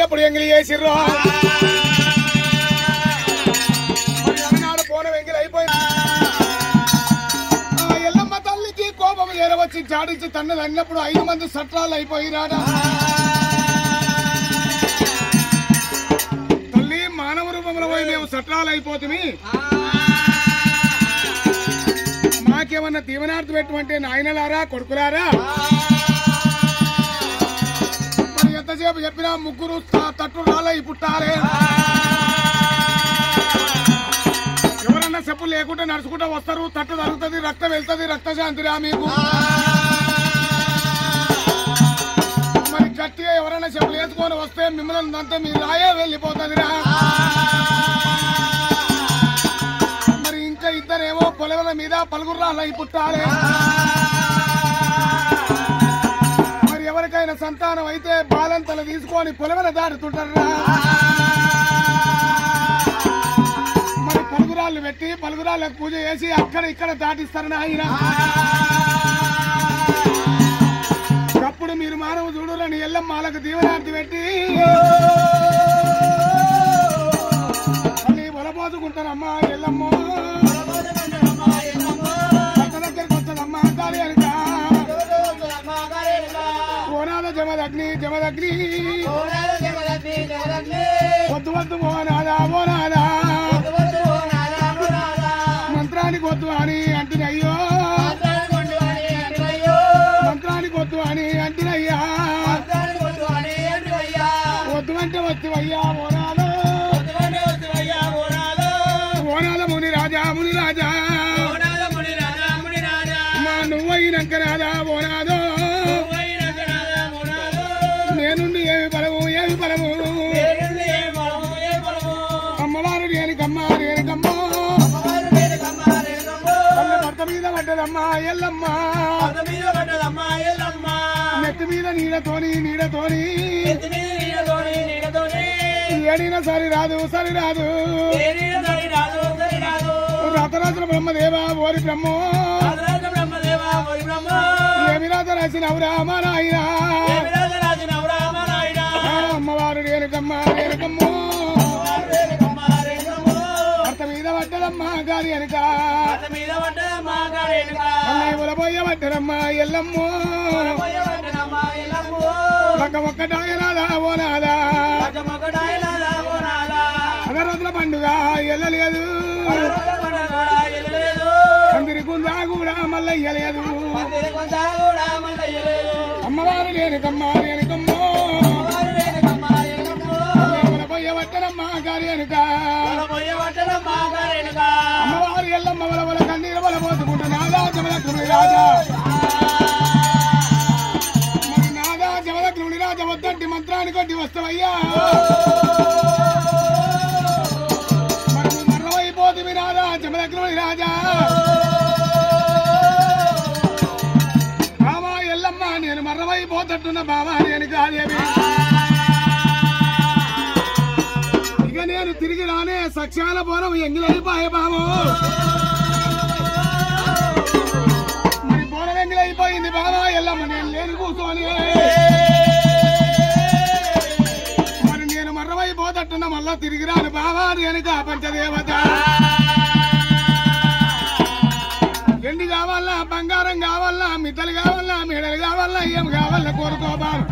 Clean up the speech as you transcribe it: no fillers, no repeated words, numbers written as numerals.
ఎప్పుడు ఎంగిలి చేసిర్రో నాడు పోనం ఎంగిలి అయిపోయింది. ఎల్లమ్మ తల్లికి కోపం ఏరవచ్చి జాడించి తన్నది అన్నప్పుడు 5 మంది సట్రాలు అయిపోయినాడా. తల్లి మానవ రూపంలో పోయి మేము సట్రాలు అయిపోతుంది, మాకేమన్నా దీవనార్థం పెట్టమంటే నాయనలారా కొడుకులారా మరి ఎంతసేపు చెప్పినా ముగ్గురు తట్టు రాలై పుట్టారే. ఎవరన్నా చెప్పులు లేకుండా నడుచుకుంటూ వస్తారు, తట్టు తరుగుతుంది, రక్తం వెళ్తుంది, రక్తశాంతిరా మీకు. మరి గట్టిగా ఎవరైనా చెప్పులు వేసుకొని వస్తే మిమ్మల్ని అంతా మీ రాయే వెళ్ళిపోతుందిరా. మరి ఇంకా ఇద్దరేమో పొలవల మీద పలుగుర్రాలై పుట్టాలి. మరి ఎవరికైనా సంతానం అయితే బాలంతలు తీసుకొని పొలవల దాటుతుంటారా. మరి పలుగురాళ్ళు పెట్టి పలుగురాళ్ళకు పూజ చేసి అక్కడ ఇక్కడ దాటిస్తారని ఆయన. అప్పుడు మీరు మానవ చూడులని ఎల్లమ్మాలకు దీవనార్థి పెట్టి మళ్ళీ పొలపోసుకుంటారమ్మా ఎల్లమ్మ. దగ్గరికి వస్తుందమ్మా గాలి అనుక ఓనాద జమదగ్ని జమదగ్ని వద్దు వద్దు ఓనాదా ఓనాదా మంత్రానికి వద్దు అని అంటున్నాయ్యో, మంత్రానికి వద్దు అని అంటున్నాయ్యా. వద్దు అంటే వద్దువయ్యా ఓనాద ఓనాద ముని రాజా ముని రాజా మా నువ్వైనాక రాదా ఓనాదో నేనుండి ఏమి బలము ఏమి బలము అమ్మవారు రేణుకమ్మ రేణుకమ్మ భర్త మీద పడ్డదమ్మా ఎల్లమ్మ నెత్తి మీద నీడతోని నీడతోని ఏడిన సరి రాదు సరి రాదు. రతరాజుల బ్రహ్మదేవా ఓరి బ్రహ్మో ఏమి రాత రాసినవురా మా నాయన. అమ్మవారు రేణుకమ్మ రేణుకమ్మ భర్త మీద పడ్డదమ్మా గాలి వెనుక ఉలబోయ పడ్డదమ్మా ఎల్లమ్మో ఒక్కటాయనాదా ఓనాదా అగరోజుల పండుగ ఎల్లలేదు, అందరి గుందా కూడా మళ్ళీ ఇయ్యలేదు. అమ్మవారు రేణుకమ్మ రేణుకమ్మ ఉలబోయ పడ్డదమ్మా గాలి వెనుక అమ్మవారు ఎల్లమ్మ వల కన్నీరు వల పోసుకుంటున్నాదా జమదగ్ని రాజా. మరి నాదా జమదగ్ని రాజా వద్దంటి మంత్రానికి కొద్ది వస్తావయ్యా. మరి మర్రమైపోతుంది నాదా జమదగ్ని రాజా. బావా ఎల్లమ్మ నేను మర్రమైపోతట్టున్న బావా నేను కాదేవి. ఇక నేను తిరిగి రానే సక్షాల పోరం ఎంగిలైపోయే బాబు. మరి పోరం ఎంగిలైపోయింది బాబా ఎల్లమ్మ నేను లేని కూర్చొని. మరి నేను మర్రమైపోతట్టున్న మళ్ళా తిరిగి రాను బాబా నేను పంచదేవత. ఎండి కావాలా బంగారం కావాలా మిద్దలు కావాలా మేడలు కావాలా ఏం కావాలా కోరుకో బాబు.